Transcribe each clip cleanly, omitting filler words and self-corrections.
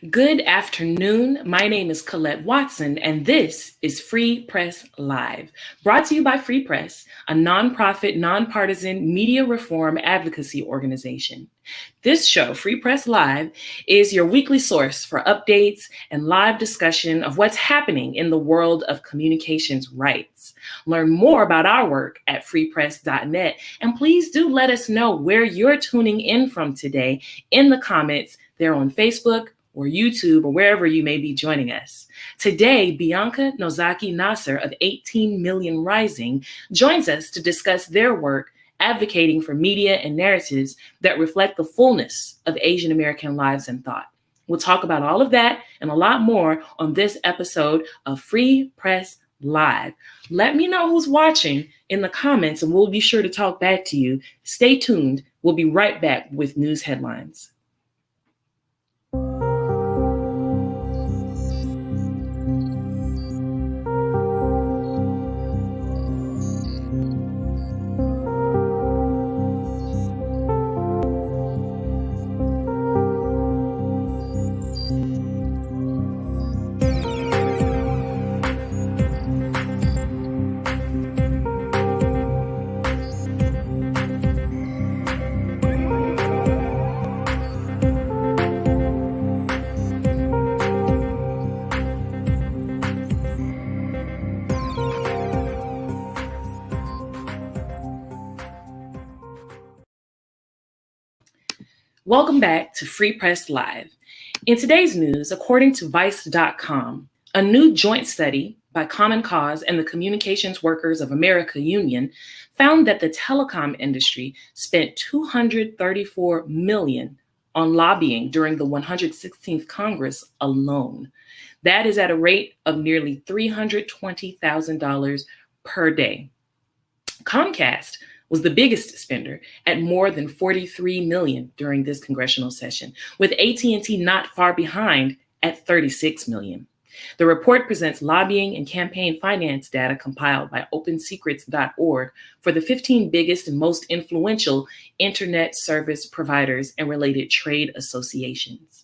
Good afternoon. My name is Colette Watson, and this is Free Press Live, brought to you by Free Press, a nonprofit, nonpartisan media reform advocacy organization. This show, Free Press Live, is your weekly source for updates and live discussion of what's happening in the world of communications rights. Learn more about our work at freepress.net, and please do let us know where you're tuning in from today in the comments there on Facebook, or YouTube, or wherever you may be joining us. Today, Bianca Nozaki Nasser of 18 Million Rising joins us to discuss their work advocating for media and narratives that reflect the fullness of Asian American lives and thought. We'll talk about all of that and a lot more on this episode of Free Press Live. Let me know who's watching in the comments, and we'll be sure to talk back to you. Stay tuned. We'll be right back with news headlines. Welcome back to Free Press Live. In today's news, according to Vice.com, a new joint study by Common Cause and the Communications Workers of America Union found that the telecom industry spent $234 million on lobbying during the 116th Congress alone. That is at a rate of nearly $320,000 per day. Comcast was the biggest spender at more than $43 million during this congressional session, with AT&T not far behind at $36 million. The report presents lobbying and campaign finance data compiled by OpenSecrets.org for the 15 biggest and most influential internet service providers and related trade associations.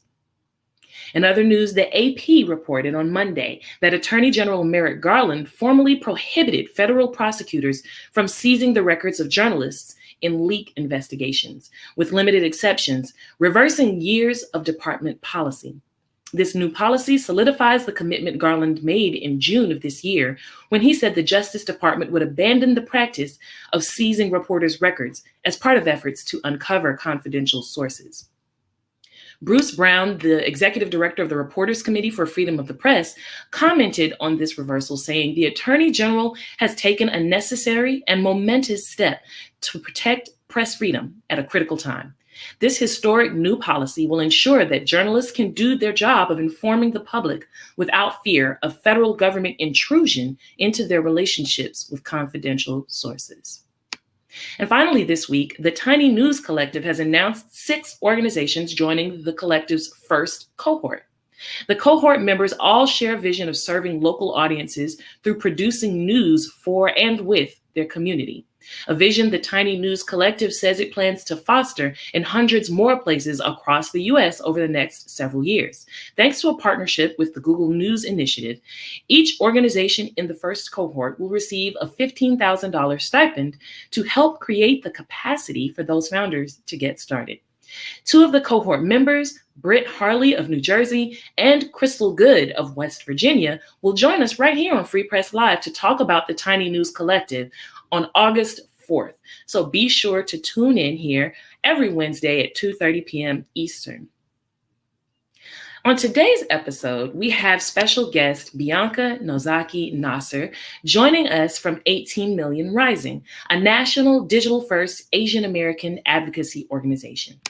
In other news, the AP reported on Monday that Attorney General Merrick Garland formally prohibited federal prosecutors from seizing the records of journalists in leak investigations, with limited exceptions, reversing years of department policy. This new policy solidifies the commitment Garland made in June of this year when he said the Justice Department would abandon the practice of seizing reporters' records as part of efforts to uncover confidential sources. Bruce Brown, the executive director of the Reporters Committee for Freedom of the Press, commented on this reversal, saying the Attorney General has taken a necessary and momentous step to protect press freedom at a critical time. This historic new policy will ensure that journalists can do their job of informing the public without fear of federal government intrusion into their relationships with confidential sources. And finally, this week, the Tiny News Collective has announced 6 organizations joining the collective's first cohort. The cohort members all share a vision of serving local audiences through producing news for and with their community, a vision the Tiny News Collective says it plans to foster in hundreds more places across the U.S. over the next several years. Thanks to a partnership with the Google News Initiative, each organization in the first cohort will receive a $15,000 stipend to help create the capacity for those founders to get started. 2 of the cohort members, Britt Harley of New Jersey and Crystal Good of West Virginia, will join us right here on Free Press Live to talk about the Tiny News Collective on August 4th. So be sure to tune in here every Wednesday at 2:30 p.m. Eastern. On today's episode, we have special guest Bianca Nozaki Nasser joining us from 18 Million Rising, a national digital-first Asian American advocacy organization.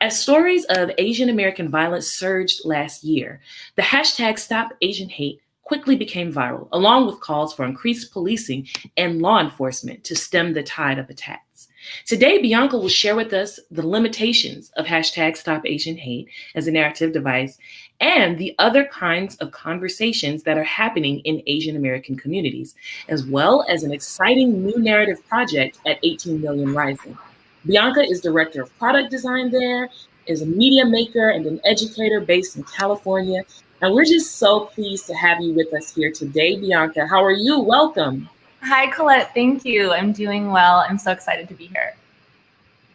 As stories of Asian American violence surged last year, the hashtag #StopAsianHate quickly became viral, along with calls for increased policing and law enforcement to stem the tide of attacks. Today, Bianca will share with us the limitations of hashtag #StopAsianHate as a narrative device and the other kinds of conversations that are happening in Asian American communities, as well as an exciting new narrative project at 18 Million Rising. Bianca is director of product design there is a media maker and an educator based in California. And we're just so pleased to have you with us here today, Bianca. How are you? Welcome. Hi, Colette. Thank you. I'm doing well. I'm so excited to be here.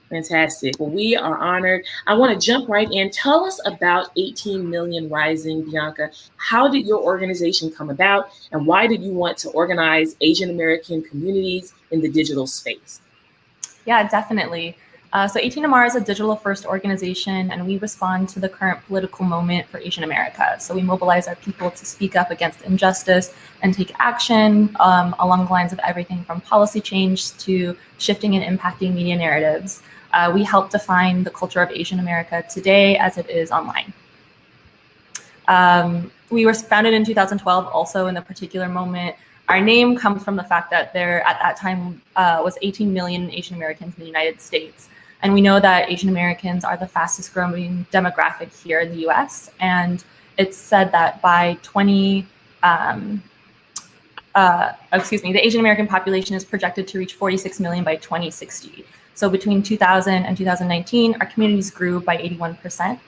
Fantastic. Well, we are honored. I want to jump right in. Tell us about 18 Million Rising, Bianca. How did your organization come about, and why did you want to organize Asian American communities in the digital space? Yeah, definitely. So 18MR is a digital-first organization, and we respond to the current political moment for Asian America. So we mobilize our people to speak up against injustice and take action along the lines of everything from policy change to shifting and impacting media narratives. We help define the culture of Asian America today as it is online. We were founded in 2012, also in a particular moment. Our name comes from the fact that there at that time was 18 million Asian Americans in the United States. And we know that Asian Americans are the fastest growing demographic here in the US. And it's said that by the Asian American population is projected to reach 46 million by 2060. So between 2000 and 2019, our communities grew by 81%.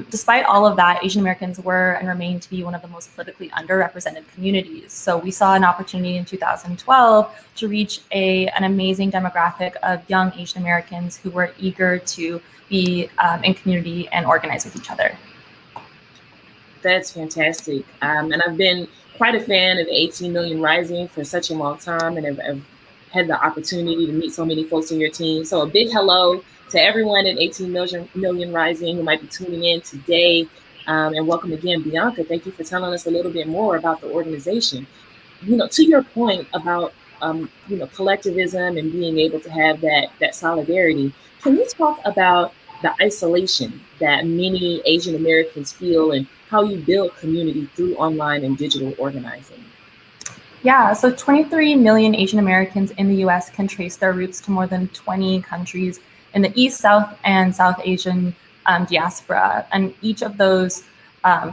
Despite all of that, Asian Americans were and remain to be one of the most politically underrepresented communities. So we saw an opportunity in 2012 to reach an amazing demographic of young Asian Americans who were eager to be in community and organize with each other. That's fantastic. And I've been quite a fan of 18 Million Rising for such a long time, and I've had the opportunity to meet so many folks on your team. So a big hello to everyone at 18 Million Rising who might be tuning in today. And welcome again, Bianca. Thank you for telling us a little bit more about the organization. To your point about, collectivism and being able to have that solidarity, can you talk about the isolation that many Asian Americans feel and how you build community through online and digital organizing? Yeah, so 23 million Asian Americans in the US can trace their roots to more than 20 countries in the East, South, and South Asian diaspora. And each of those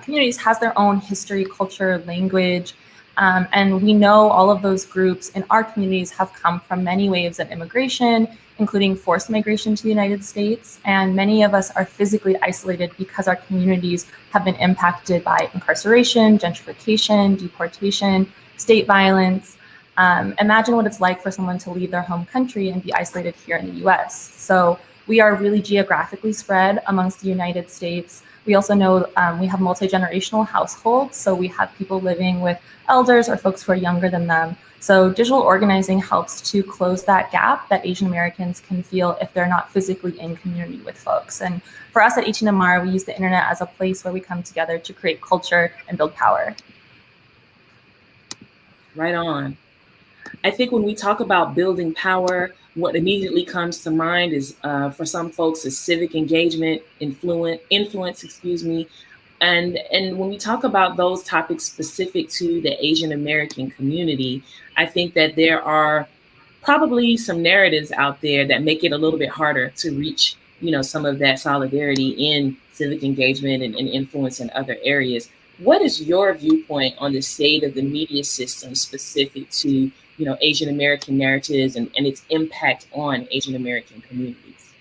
communities has their own history, culture, language. And we know all of those groups in our communities have come from many waves of immigration, including forced migration to the United States. And many of us are physically isolated because our communities have been impacted by incarceration, gentrification, deportation, state violence. Imagine what it's like for someone to leave their home country and be isolated here in the US. So we are really geographically spread amongst the United States. We also know we have multi-generational households. So we have people living with elders or folks who are younger than them. So digital organizing helps to close that gap that Asian Americans can feel if they're not physically in community with folks. And for us at 18MR, we use the internet as a place where we come together to create culture and build power. Right on. I think when we talk about building power, what immediately comes to mind is for some folks is civic engagement, influence, And when we talk about those topics specific to the Asian American community, I think that there are probably some narratives out there that make it a little bit harder to reach, some of that solidarity in civic engagement and influence in other areas. What is your viewpoint on the state of the media system specific to, Asian American narratives and its impact on Asian American communities?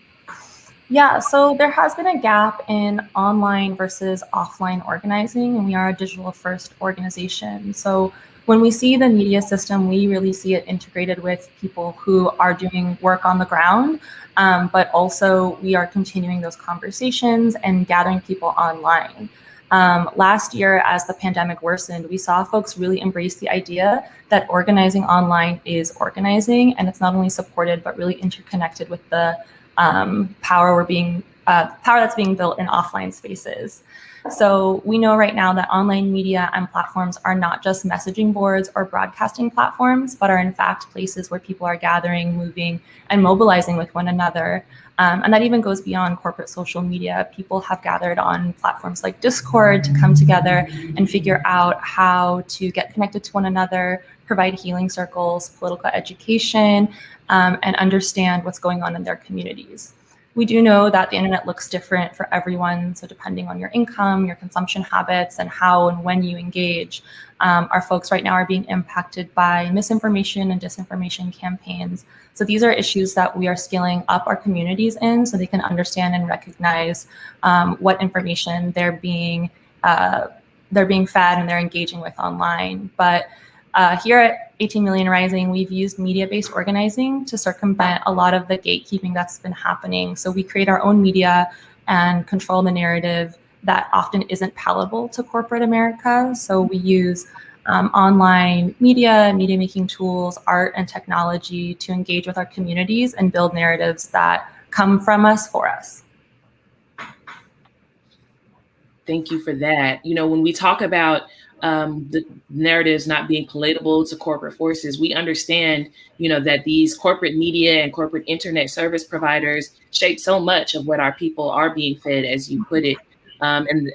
Yeah, so there has been a gap in online versus offline organizing, and we are a digital-first organization. So when we see the media system, we really see it integrated with people who are doing work on the ground, but also we are continuing those conversations and gathering people online. Last year, as the pandemic worsened, we saw folks really embrace the idea that organizing online is organizing, and it's not only supported, but really interconnected with the power that's being built in offline spaces. So we know right now that online media and platforms are not just messaging boards or broadcasting platforms, but are in fact places where people are gathering, moving, and mobilizing with one another. And that even goes beyond corporate social media. People have gathered on platforms like Discord to come together and figure out how to get connected to one another, provide healing circles, political education, and understand what's going on in their communities. We do know that the internet looks different for everyone. So depending on your income, your consumption habits, and how and when you engage, our folks right now are being impacted by misinformation and disinformation campaigns. So these are issues that we are scaling up our communities in so they can understand and recognize what information they're being fed and they're engaging with online. But here at 18 Million Rising, we've used media-based organizing to circumvent a lot of the gatekeeping that's been happening. So we create our own media and control the narrative that often isn't palatable to corporate America. So we use online media making tools, art, and technology to engage with our communities and build narratives that come from us for us. Thank you for that. You know, when we talk about the narratives not being palatable to corporate forces, we understand, you know, that these corporate media and corporate internet service providers shape so much of what our people are being fed, as you put it, and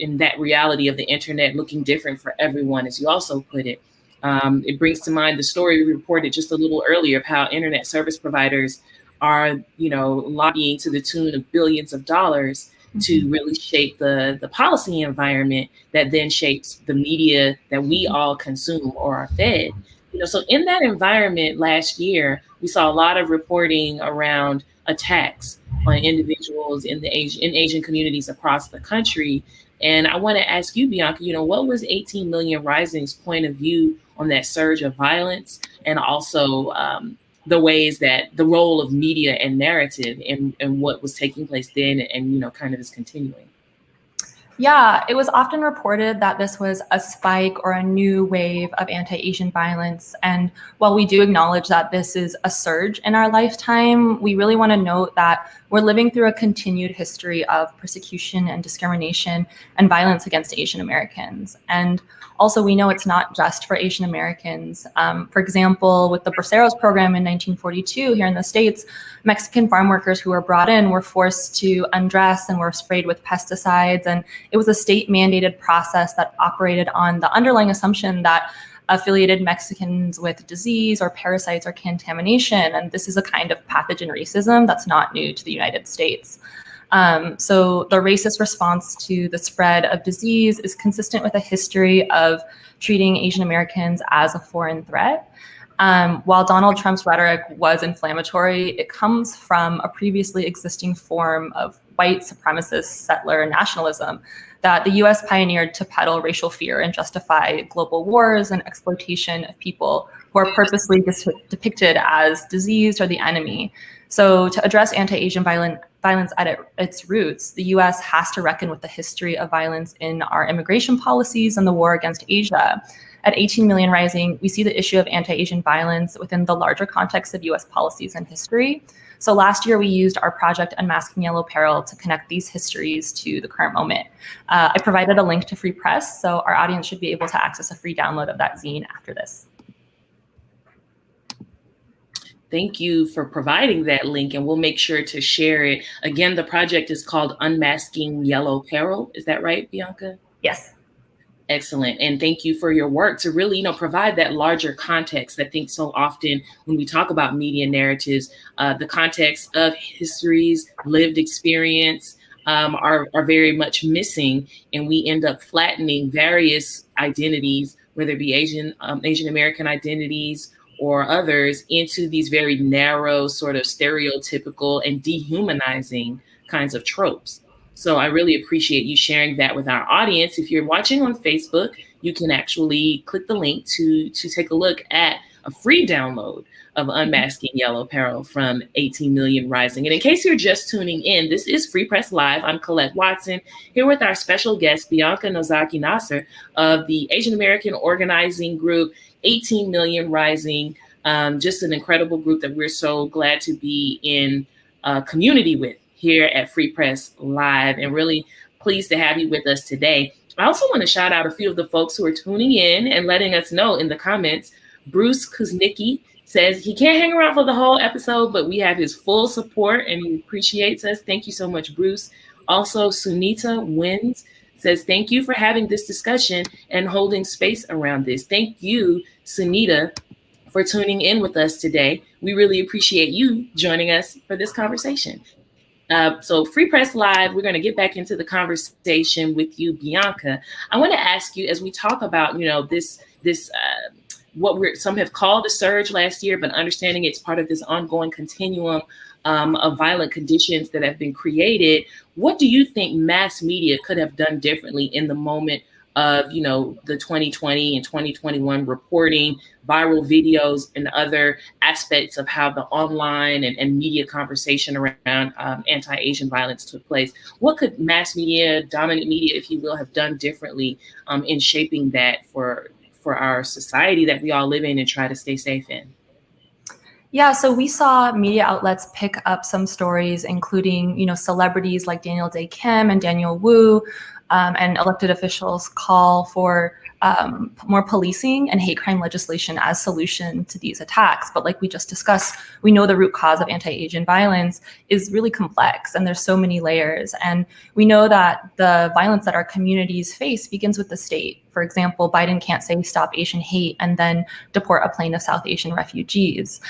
in that reality of the internet looking different for everyone, as you also put it. It brings to mind the story we reported just a little earlier of how internet service providers are, you know, lobbying to the tune of billions of dollars to really shape the policy environment that then shapes the media that we all consume or are fed. You know, so in that environment last year, we saw a lot of reporting around attacks on individuals in Asian communities across the country. And I want to ask you, Bianca, you know, what was 18 Million Rising's point of view on that surge of violence, and also the ways that the role of media and narrative and what was taking place then and, you know, kind of is continuing? Yeah, it was often reported that this was a spike or a new wave of anti-Asian violence. And while we do acknowledge that this is a surge in our lifetime, we really want to note that we're living through a continued history of persecution and discrimination and violence against Asian Americans. And also, we know it's not just for Asian Americans. For example, with the Braceros program in 1942 here in the States, Mexican farm workers who were brought in were forced to undress and were sprayed with pesticides. And it was a state-mandated process that operated on the underlying assumption that affiliated Mexicans with disease or parasites or contamination. And this is a kind of pathogen racism that's not new to the United States. So the racist response to the spread of disease is consistent with a history of treating Asian Americans as a foreign threat. While Donald Trump's rhetoric was inflammatory, it comes from a previously existing form of white supremacist settler nationalism that the US pioneered to peddle racial fear and justify global wars and exploitation of people who are purposely depicted as diseased or the enemy. So to address anti-Asian violence at its roots, the US has to reckon with the history of violence in our immigration policies and the war against Asia. At 18 Million Rising, we see the issue of anti-Asian violence within the larger context of US policies and history. So last year, we used our project Unmasking Yellow Peril to connect these histories to the current moment. I provided a link to Free Press, so our audience should be able to access a free download of that zine after this. Thank you for providing that link, and we'll make sure to share it. Again, the project is called Unmasking Yellow Peril. Is that right, Bianca? Yes. Excellent. And thank you for your work to really, you know, provide that larger context. I think so often when we talk about media narratives, the context of histories, lived experience are very much missing. And we end up flattening various identities, whether it be Asian American identities or others, into these very narrow, sort of stereotypical and dehumanizing kinds of tropes. So I really appreciate you sharing that with our audience. If you're watching on Facebook, you can actually click the link to take a look at a free download of Unmasking Yellow Peril from 18 Million Rising. And in case you're just tuning in, this is Free Press Live. I'm Colette Watson, here with our special guest, Bianca Nozaki Nasser of the Asian American organizing group 18 Million Rising. Just an incredible group that we're so glad to be in community with here at Free Press Live, and really pleased to have you with us today. I also want to shout out a few of the folks who are tuning in and letting us know in the comments. Bruce Kuznicki says he can't hang around for the whole episode, but we have his full support and he appreciates us. Thank you so much, Bruce. Also, Sunita Wins says, thank you for having this discussion and holding space around this. Thank you, Sunita, for tuning in with us today. We really appreciate you joining us for this conversation. So Free Press Live, we're going to get back into the conversation with you, Bianca. I want to ask you, as we talk about, this what some have called a surge last year, but understanding it's part of this ongoing continuum of violent conditions that have been created. What do you think mass media could have done differently in the moment of, the 2020 and 2021 reporting, viral videos, and other aspects of how the online and media conversation around anti-Asian violence took place? What could mass media, dominant media, if you will, have done differently in shaping that for our society that we all live in and try to stay safe in? Yeah, so we saw media outlets pick up some stories, including, celebrities like Daniel Day Kim and Daniel Wu, and elected officials call for more policing and hate crime legislation as solution to these attacks. But like we just discussed, we know the root cause of anti-Asian violence is really complex, and there's so many layers. And we know that the violence that our communities face begins with the state. For example, Biden can't say stop Asian hate and then deport a plane of South Asian refugees.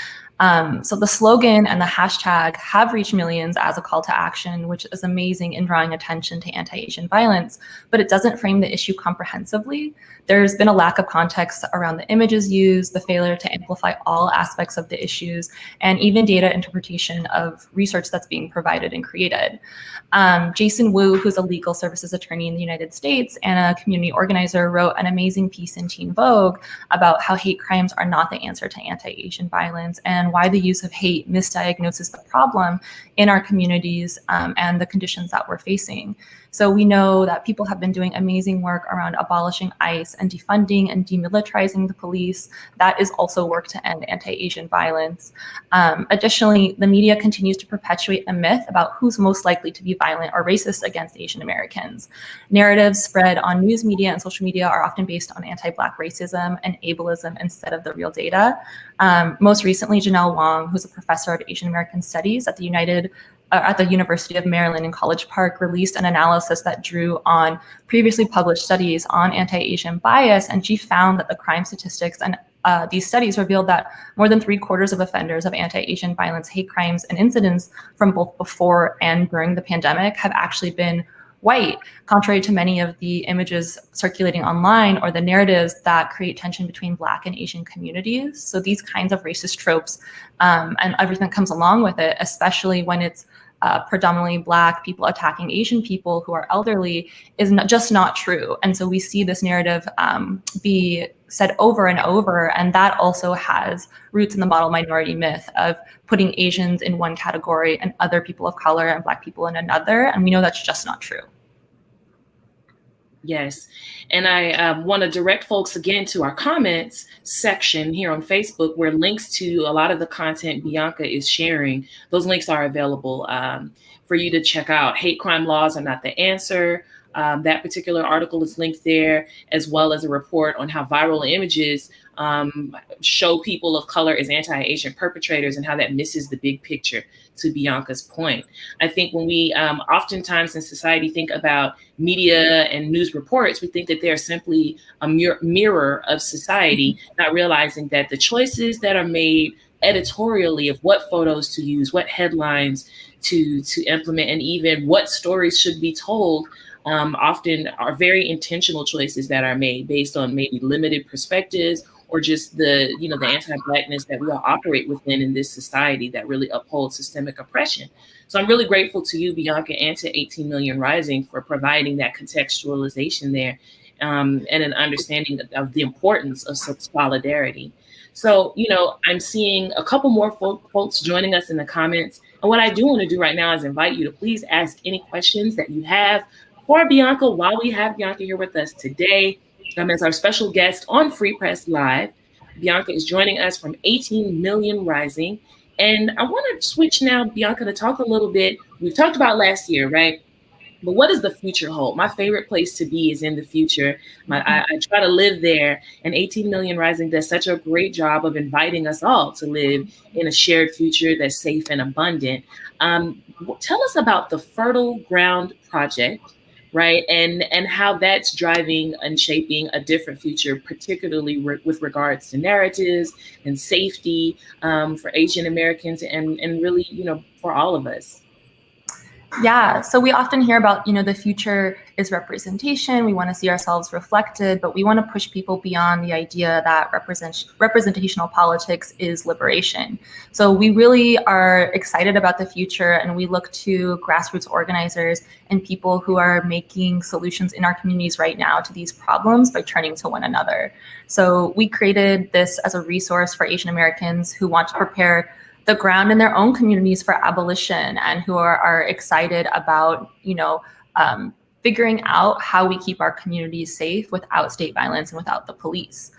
So the slogan and the hashtag have reached millions as a call to action, which is amazing in drawing attention to anti-Asian violence, but it doesn't frame the issue comprehensively. There's been a lack of context around the images used, the failure to amplify all aspects of the issues, and even data interpretation of research that's being provided and created. Jason Wu, who's a legal services attorney in the United States and a community organizer, wrote an amazing piece in Teen Vogue about how hate crimes are not the answer to anti-Asian violence and why the use of hate misdiagnoses the problem in our communities and the conditions that we're facing. So we know that people have been doing amazing work around abolishing ICE and defunding and demilitarizing the police. That is also work to end anti-Asian violence. Additionally, the media continues to perpetuate a myth about who's most likely to be violent or racist against Asian Americans. Narratives spread on news media and social media are often based on anti-Black racism and ableism instead of the real data. Most recently, Janelle Wong, who's a professor of Asian American Studies at the University of Maryland in College Park, released an analysis that drew on previously published studies on anti-Asian bias, and she found that the crime statistics and these studies revealed that more than 3/4 of offenders of anti-Asian violence, hate crimes, and incidents from both before and during the pandemic have actually been white, contrary to many of the images circulating online or the narratives that create tension between Black and Asian communities. So these kinds of racist tropes and everything that comes along with it, especially when it's predominantly Black people attacking Asian people who are elderly, is just not true. And so we see this narrative be said over and over, and that also has roots in the model minority myth of putting Asians in one category and other people of color and Black people in another, and we know that's just not true. Yes. And I want to direct folks again to our comments section here on Facebook, where links to a lot of the content Bianca is sharing, those links are available for you to check out. Hate crime laws are not the answer. That particular article is linked there, as well as a report on how viral images show people of color as anti-Asian perpetrators and how that misses the big picture, to Bianca's point. I think when we oftentimes in society think about media and news reports, we think that they're simply a mirror of society, not realizing that the choices that are made editorially of what photos to use, what headlines to implement, and even what stories should be told often are very intentional choices that are made based on maybe limited perspectives or just the anti-Blackness that we all operate within in this society that really upholds systemic oppression. So I'm really grateful to you, Bianca, and to 18 Million Rising for providing that contextualization there and an understanding of the importance of solidarity. So, I'm seeing a couple more folks joining us in the comments. And what I do want to do right now is invite you to please ask any questions that you have for Bianca while we have Bianca here with us today as our special guest on Free Press Live. Bianca is joining us from 18 Million Rising. And I want to switch now, Bianca, to talk a little bit. We've talked about last year, right? But what does the future hold? My favorite place to be is in the future. I try to live there. And 18 Million Rising does such a great job of inviting us all to live in a shared future that's safe and abundant. Tell us about the Fertile Ground Project, right? And how that's driving and shaping a different future, particularly with regards to narratives and safety for Asian Americans and really, for all of us. Yeah, so we often hear about, the future is representation. We want to see ourselves reflected, but we want to push people beyond the idea that representational politics is liberation. So we really are excited about the future, and we look to grassroots organizers and people who are making solutions in our communities right now to these problems by turning to one another. So we created this as a resource for Asian Americans who want to prepare the ground in their own communities for abolition, and who are excited about, figuring out how we keep our communities safe without state violence and without the police.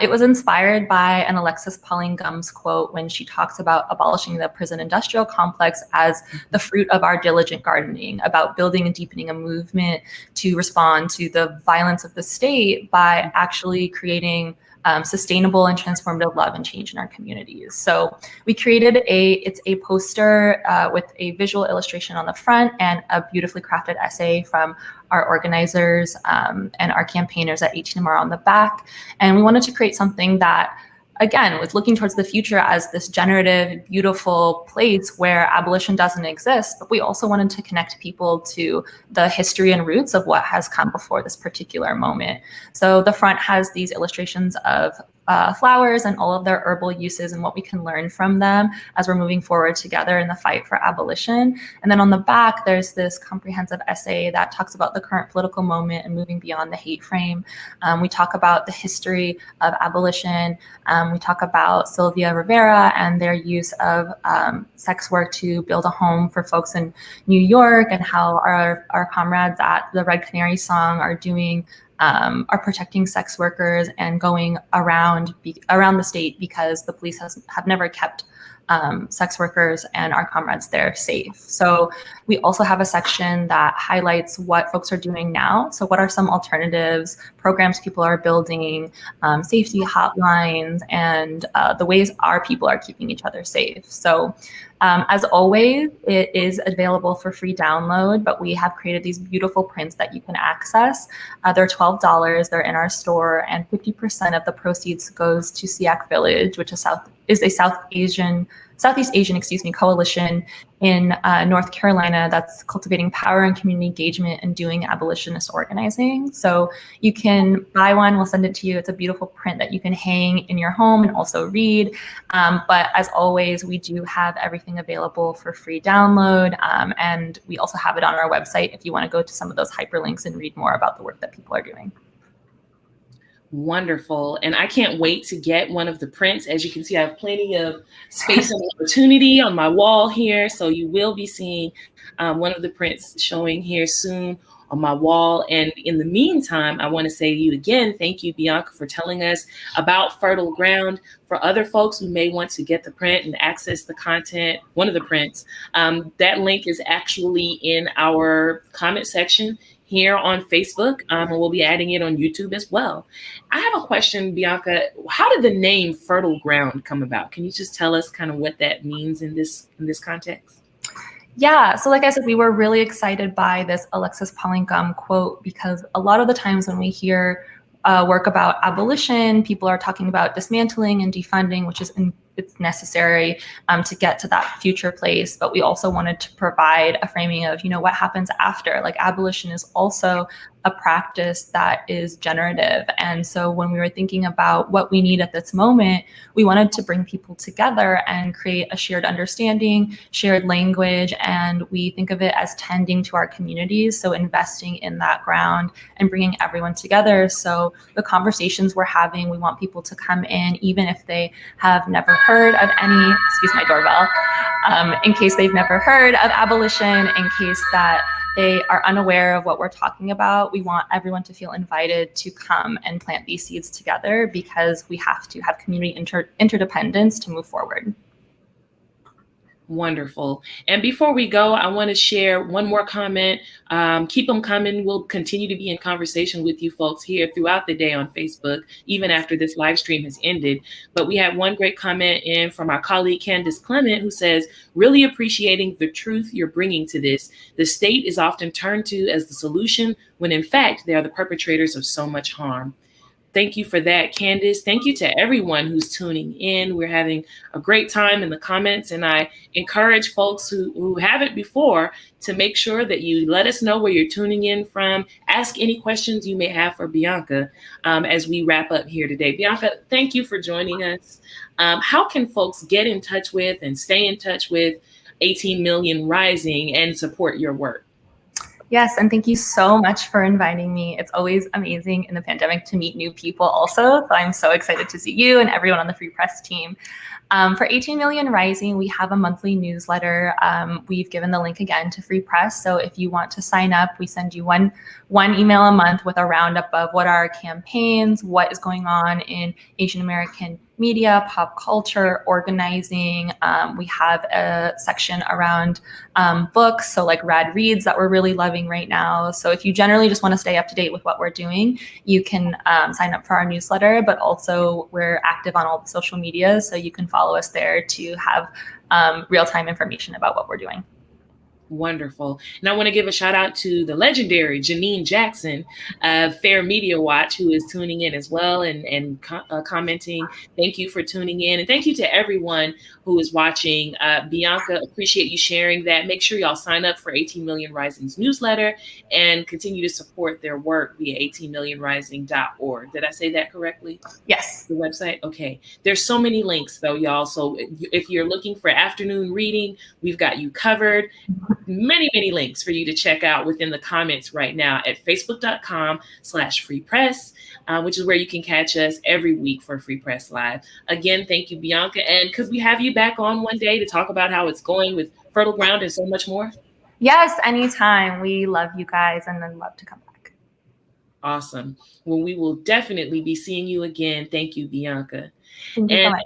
It was inspired by an Alexis Pauline Gumbs quote when she talks about abolishing the prison industrial complex as the fruit of our diligent gardening, about building and deepening a movement to respond to the violence of the state by actually creating sustainable and transformative love and change in our communities. So we created it's a poster with a visual illustration on the front and a beautifully crafted essay from our organizers and our campaigners at H&MR on the back. And we wanted to create something that, again, was looking towards the future as this generative, beautiful place where abolition doesn't exist, but we also wanted to connect people to the history and roots of what has come before this particular moment. So the front has these illustrations of flowers and all of their herbal uses and what we can learn from them as we're moving forward together in the fight for abolition. And then on the back, there's this comprehensive essay that talks about the current political moment and moving beyond the hate frame. We talk about the history of abolition. We talk about Sylvia Rivera and their use of sex work to build a home for folks in New York, and how our comrades at the Red Canary Song are doing are protecting sex workers and going around the state because the police have never kept sex workers and our comrades there safe. So we also have a section that highlights what folks are doing now. So what are some alternatives, programs people are building, safety hotlines, and the ways our people are keeping each other safe. So as always, it is available for free download, but we have created these beautiful prints that you can access. They're $12, they're in our store, and 50% of the proceeds goes to Siak Village, which is a Southeast Asian coalition in North Carolina that's cultivating power and community engagement and doing abolitionist organizing. So you can buy one, we'll send it to you. It's a beautiful print that you can hang in your home and also read. But as always, we do have everything available for free download. And we also have it on our website if you want to go to some of those hyperlinks and read more about the work that people are doing. Wonderful. And I can't wait to get one of the prints. As you can see, I have plenty of space and opportunity on my wall here. So you will be seeing one of the prints showing here soon on my wall. And in the meantime, I want to say to you again, thank you, Bianca, for telling us about Fertile Ground. For other folks who may want to get the print and access the content, one of the prints, that link is actually in our comment section here on Facebook, and we'll be adding it on YouTube as well. I have a question, Bianca. How did the name Fertile Ground come about? Can you just tell us kind of what that means in this context? Yeah, so like I said, we were really excited by this Alexis Pauline Gumbs quote because a lot of the times when we hear work about abolition, people are talking about dismantling and defunding, which is it's necessary to get to that future place. But we also wanted to provide a framing of, what happens after. Like abolition is also a practice that is generative. And so when we were thinking about what we need at this moment, we wanted to bring people together and create a shared understanding, shared language, and we think of it as tending to our communities. So investing in that ground and bringing everyone together. So the conversations we're having, we want people to come in, even if they have never heard of any, excuse my doorbell, in case they've never heard of abolition, in case that they are unaware of what we're talking about. We want everyone to feel invited to come and plant these seeds together because we have to have community interdependence to move forward. Wonderful. And before we go, I want to share one more comment. Keep them coming. We'll continue to be in conversation with you folks here throughout the day on Facebook, even after this live stream has ended. But we had one great comment in from our colleague, Candace Clement, who says, really appreciating the truth you're bringing to this. The state is often turned to as the solution when in fact, they are the perpetrators of so much harm. Thank you for that, Candace. Thank you to everyone who's tuning in. We're having a great time in the comments, and I encourage folks who haven't before to make sure that you let us know where you're tuning in from. Ask any questions you may have for Bianca as we wrap up here today. Bianca, thank you for joining us. How can folks get in touch with and stay in touch with 18 Million Rising and support your work? Yes, and thank you so much for inviting me. It's always amazing in the pandemic to meet new people also. So I'm so excited to see you and everyone on the Free Press team. For 18 Million Rising, we have a monthly newsletter. We've given the link again to Free Press. So if you want to sign up, we send you one email a month with a roundup of what are our campaigns, what is going on in Asian American media, pop culture, organizing. We have a section around books, so like rad reads that we're really loving right now. So if you generally just want to stay up to date with what we're doing, you can sign up for our newsletter, but also we're active on all the social media, so you can follow us there to have real-time information about what we're doing. Wonderful. And I want to give a shout out to the legendary Janine Jackson of Fair Media Watch, who is tuning in as well and commenting. Thank you for tuning in. And thank you to everyone who is watching. Bianca, appreciate you sharing that. Make sure y'all sign up for 18 Million Rising's newsletter and continue to support their work via 18millionrising.org. Did I say that correctly? Yes. The website? Okay. There's so many links though, y'all. So if you're looking for afternoon reading, we've got you covered. Many links for you to check out within the comments right now at facebook.com/freepress, which is where you can catch us every week for Free Press Live. Again, thank you, Bianca. And could we have you back on one day to talk about how it's going with Fertile Ground and so much more? Yes, anytime. We love you guys and then love to come back. Awesome. Well, we will definitely be seeing you again. Thank you, Bianca. Thank you And so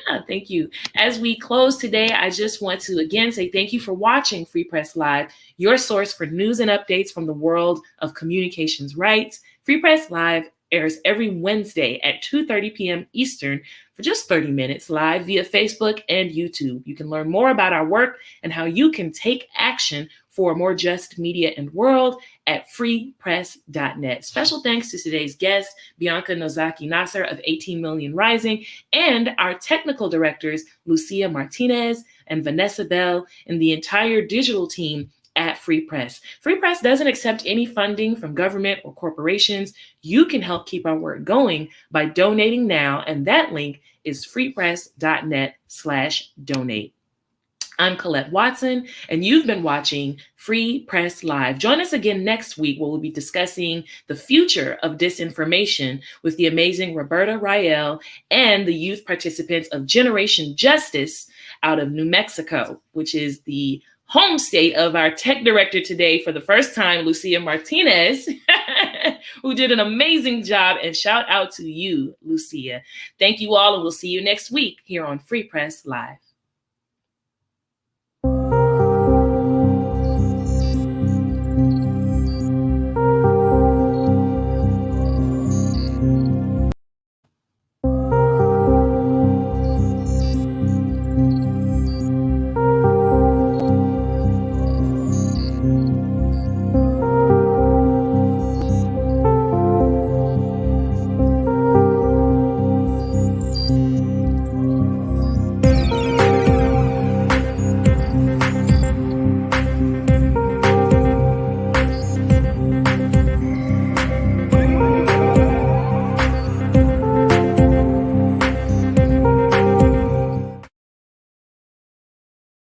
much. thank you. As we close today, I just want to again say thank you for watching Free Press Live, your source for news and updates from the world of communications rights. Free Press Live airs every Wednesday at 2:30 p.m. Eastern for just 30 minutes live via Facebook and YouTube. You can learn more about our work and how you can take action for a more just media and world at freepress.net. Special thanks to today's guest, Bianca Nozaki Nasser of 18 Million Rising, and our technical directors, Lucia Martinez and Vanessa Bell, and the entire digital team at Free Press. Free Press doesn't accept any funding from government or corporations. You can help keep our work going by donating now, and that link is freepress.net/donate. I'm Colette Watson, and you've been watching Free Press Live. Join us again next week where we'll be discussing the future of disinformation with the amazing Roberta Rael and the youth participants of Generation Justice out of New Mexico, which is the home state of our tech director today for the first time, Lucia Martinez, who did an amazing job. And shout out to you, Lucia. Thank you all, and we'll see you next week here on Free Press Live.